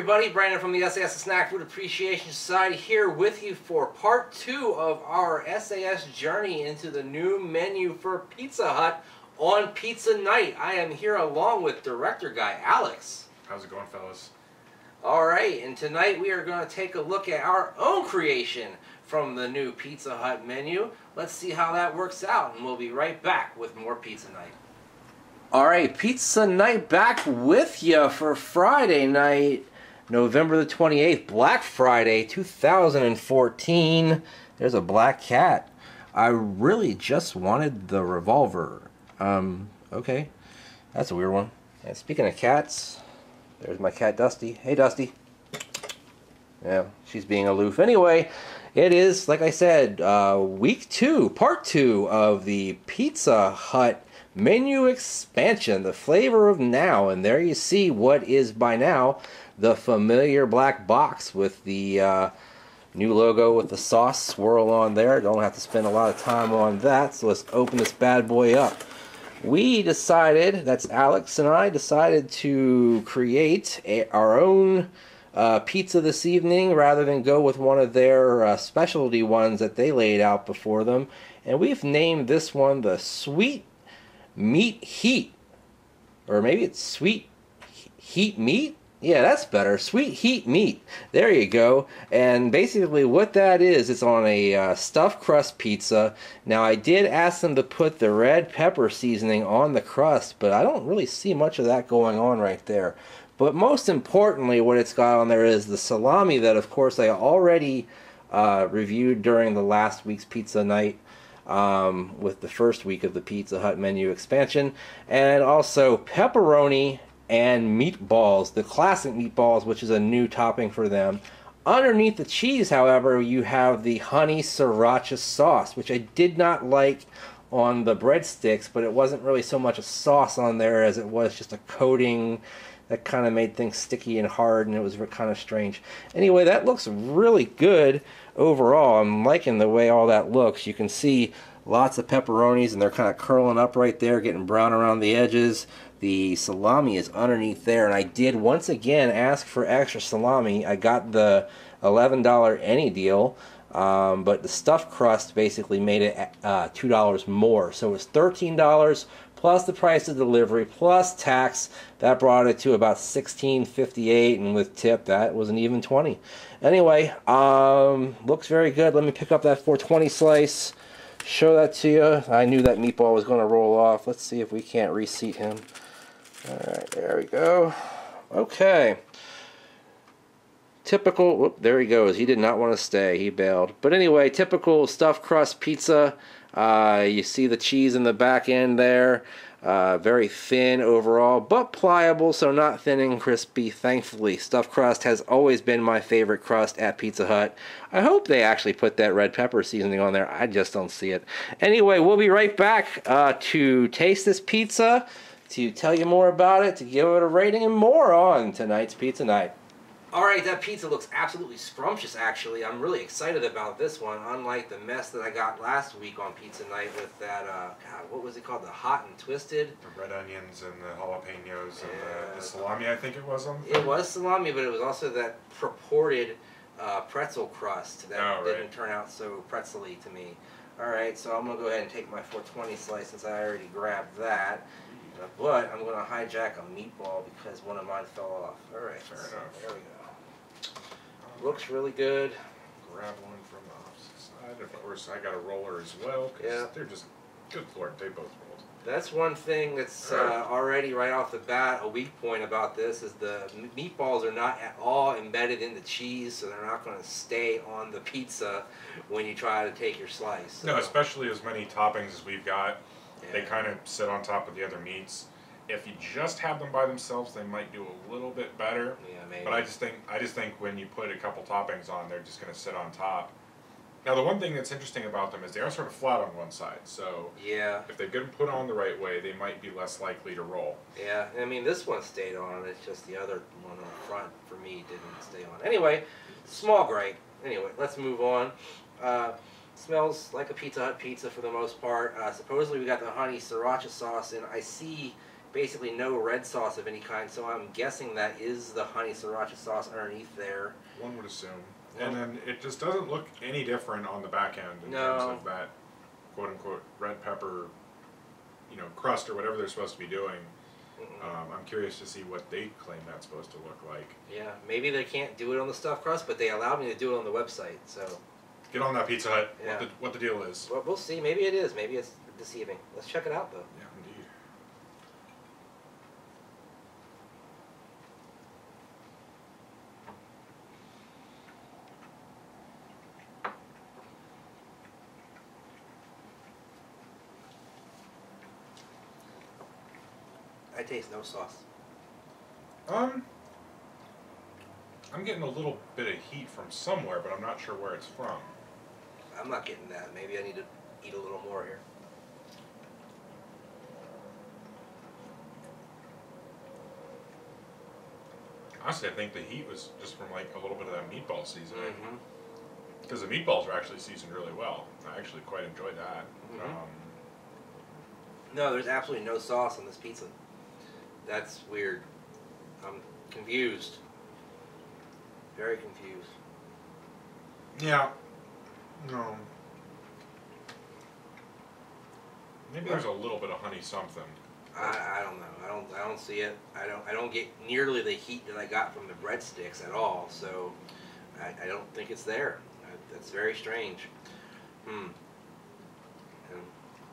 everybody, Brandon from the sAs Snack Food Appreciation Society here with you for part 2 of our sAs journey into the new menu for Pizza Hut on Pizza Night. I am here along with director guy Alex. How's it going, fellas? Alright, and tonight we are going to take a look at our own creation from the new Pizza Hut menu. Let's see how that works out, and we'll be right back with more Pizza Night. Alright, Pizza Night back with you for Friday night, November the 28th, Black Friday 2014. There's a black cat. I really just wanted the revolver. Okay. That's a weird one. And speaking of cats, there's my cat Dusty. Hey Dusty. Yeah, she's being aloof. Anyway, it is, like I said, week 2, part 2 of the Pizza Hut menu expansion, the flavor of now. And there you see what is by now the familiar black box with the new logo with the sauce swirl on there. Don't have to spend a lot of time on that, so let's open this bad boy up. We decided, that's Alex and I, decided to create our own pizza this evening rather than go with one of their specialty ones that they laid out before them. And we've named this one the Sweet Meat Heat, or maybe it's Sweet Heat Meat. Yeah, that's better. Sweet Heat Meat. There you go. And basically what that is, it's on a stuffed crust pizza. Now I did ask them to put the red pepper seasoning on the crust, but I don't really see much of that going on right there. But most importantly, what it's got on there is the salami that, of course, I already reviewed during the last week's Pizza Night. With the first week of the Pizza Hut menu expansion, and also pepperoni and meatballs, the classic meatballs, which is a new topping for them. Underneath the cheese, however, you have the honey sriracha sauce, which I did not like on the breadsticks, but it wasn't really so much a sauce on there as it was just a coating that kind of made things sticky and hard, and it was kind of strange. Anyway, that looks really good overall. I'm liking the way all that looks. You can see lots of pepperonis, and they're kind of curling up right there, getting brown around the edges. The salami is underneath there, and I did once again ask for extra salami. I got the $11 any deal, but the stuffed crust basically made it $2 more. So it was $13 plus the price of delivery plus tax. That brought it to about $16.58, and with tip that was an even 20. Anyway, looks very good. Let me pick up that 420 slice, show that to you. I knew that meatball was going to roll off. Let's see if we can't reseat him. Alright, there we go. Okay. Typical, whoop, there he goes. He did not want to stay. He bailed. But anyway, typical stuffed crust pizza. You see the cheese in the back end there. Very thin overall, but pliable, so not thin and crispy, thankfully. Stuffed crust has always been my favorite crust at Pizza Hut. I hope they actually put that red pepper seasoning on there. I just don't see it. Anyway, we'll be right back to taste this pizza, to tell you more about it, to give it a rating, and more on tonight's Pizza Night. Alright, that pizza looks absolutely scrumptious, actually. I'm really excited about this one, unlike the mess that I got last week on Pizza Night with that, God, what was it called? The hot and twisted? The red onions and the jalapenos and the salami, I think it was on. It was salami, but it was also that purported pretzel crust that didn't turn out so pretzel-y to me. Alright, so I'm going to go ahead and take my 420 slice since I already grabbed that. But I'm going to hijack a meatball because one of mine fell off. Alright, fair enough. There we go. Looks really good. Grab one from the opposite side. Of course, I got a roller as well, because they're just, good lord, they both rolled. That's one thing that's already right off the bat a weak point about this is the meatballs are not at all embedded in the cheese, so they're not going to stay on the pizza when you try to take your slice. So. No, especially as many toppings as we've got. Yeah. They kind of sit on top of the other meats. If you just have them by themselves, they might do a little bit better. Yeah, maybe. But I just think when you put a couple toppings on, they're just going to sit on top. Now, the one thing that's interesting about them is they are sort of flat on one side. So yeah, if they've been put on the right way, they might be less likely to roll. Yeah, I mean, this one stayed on. It's just the other one on the front, for me, didn't stay on. Anyway, small gripe. Anyway, let's move on. Smells like a Pizza Hut pizza for the most part. Supposedly we got the honey sriracha sauce, and I see basically no red sauce of any kind, so I'm guessing that is the honey sriracha sauce underneath there. One would assume. And then it just doesn't look any different on the back end in terms of that quote-unquote red pepper, you know, crust or whatever they're supposed to be doing. I'm curious to see what they claim that's supposed to look like. Yeah, maybe they can't do it on the stuffed crust, but they allowed me to do it on the website, so... Get on that Pizza Hut, yeah. what the deal is. Well, we'll see. Maybe it is. Maybe it's deceiving. Let's check it out, though. Yeah, indeed. I taste no sauce. I'm getting a little bit of heat from somewhere, but I'm not sure where it's from. I'm not getting that. Maybe I need to eat a little more here. Honestly, I think the heat was just from like a little bit of that meatball seasoning. Because the meatballs are actually seasoned really well. I actually quite enjoyed that. No, there's absolutely no sauce on this pizza. That's weird. I'm confused. Very confused. Yeah. No. Maybe there's a little bit of honey something. I don't know. I don't see it. I don't get nearly the heat that I got from the breadsticks at all. So I don't think it's there. That's very strange. And,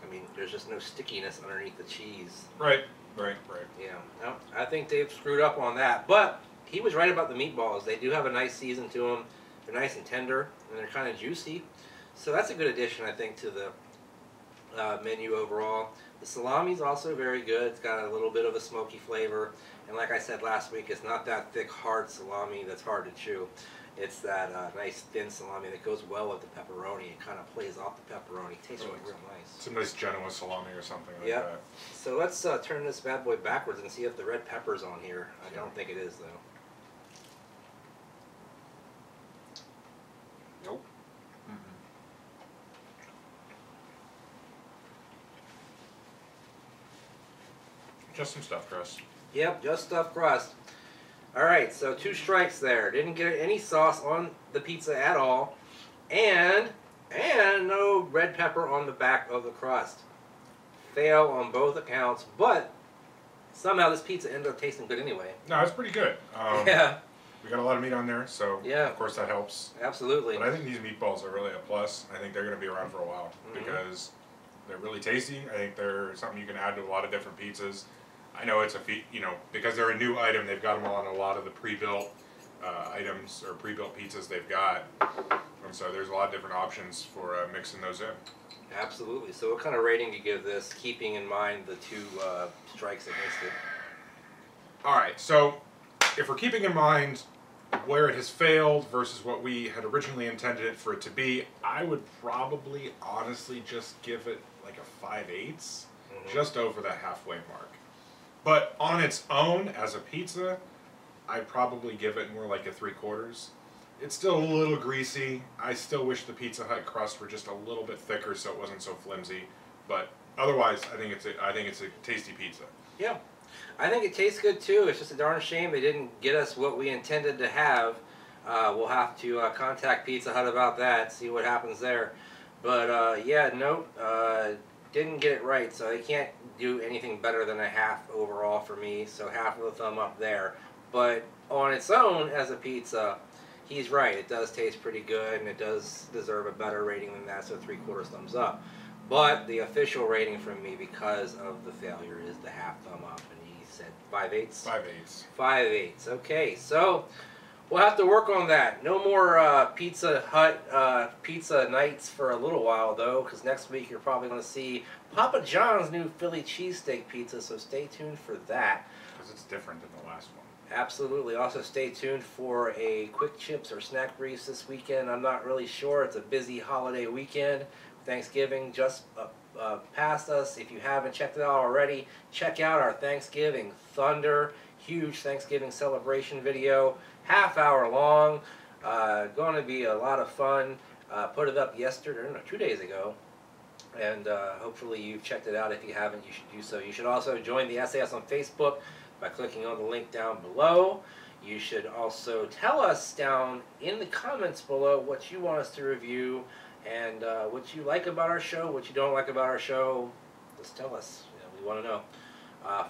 I mean, there's just no stickiness underneath the cheese. Right. Yeah. No, I think they've screwed up on that. But he was right about the meatballs. They do have a nice season to them. They're nice and tender, and they're kind of juicy. So that's a good addition, I think, to the menu overall. The salami's also very good. It's got a little bit of a smoky flavor. And like I said last week, it's not that thick, hard salami that's hard to chew. It's that nice, thin salami that goes well with the pepperoni. It kind of plays off the pepperoni. It tastes real nice. It's a nice Genoa salami or something like that. So let's turn this bad boy backwards and see if the red pepper's on here. I don't think it is, though. Nope. Just some stuffed crust. Yep, just stuffed crust. Alright, so 2 strikes there. Didn't get any sauce on the pizza at all. And no red pepper on the back of the crust. Fail on both accounts, but somehow this pizza ended up tasting good anyway. No, it's pretty good. Yeah. We got a lot of meat on there, so yeah, of course that helps. Absolutely. But I think these meatballs are really a plus. I think they're going to be around for a while because they're really tasty. I think they're something you can add to a lot of different pizzas. I know it's because they're a new item, they've got them on a lot of the pre-built items or pre-built pizzas they've got. And so there's a lot of different options for mixing those in. Absolutely. So what kind of rating do you give this, keeping in mind the 2 strikes against it? Alright, so if we're keeping in mind where it has failed versus what we had originally intended it for it to be, I would probably honestly just give it like a 5/8, just over that halfway mark. But on its own, as a pizza, I'd probably give it more like a 3/4. It's still a little greasy. I still wish the Pizza Hut crust were just a little bit thicker so it wasn't so flimsy. But otherwise, I think it's a tasty pizza. Yeah. I think it tastes good too. It's just a darn shame they didn't get us what we intended to have. We'll have to contact Pizza Hut about that, see what happens there. But yeah, nope, didn't get it right, so they can't do anything better than a half overall for me, so half of a thumb up there. But on its own as a pizza, he's right, it does taste pretty good and it does deserve a better rating than that, so 3/4 thumbs up. But the official rating from me because of the failure is the half thumb up, and he said 5/8? 5/8. 5/8, okay, so we'll have to work on that. No more Pizza Hut pizza nights for a little while, though, because next week you're probably going to see Papa John's new Philly cheesesteak pizza, so stay tuned for that. Because it's different than the last one. Absolutely. Also stay tuned for a quick chips or snack briefs this weekend. I'm not really sure. It's a busy holiday weekend. Thanksgiving just past us. If you haven't checked it out already, check out our Thanksgiving Thunder. Huge Thanksgiving celebration video. Half-hour long. Going to be a lot of fun. Put it up yesterday, no, 2 days ago. And hopefully you've checked it out. If you haven't, you should do so. You should also join the sAs on Facebook by clicking on the link down below. You should also tell us down in the comments below what you want us to review and what you like about our show, what you don't like about our show. Just tell us. We want to know.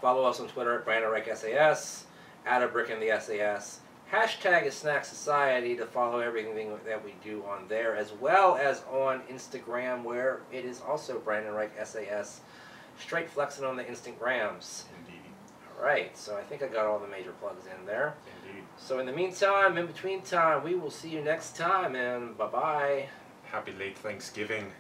Follow us on Twitter at BrandonReichSAS, add a brick in the sAs. Hashtag is Snack Society to follow everything that we do on there, as well as on Instagram, where it is also Brandon Reich SAS. Straight flexing on the Instagrams. Indeed. All right, so I think I got all the major plugs in there. Indeed. So in the meantime, in between time, we will see you next time, and bye-bye. Happy late Thanksgiving.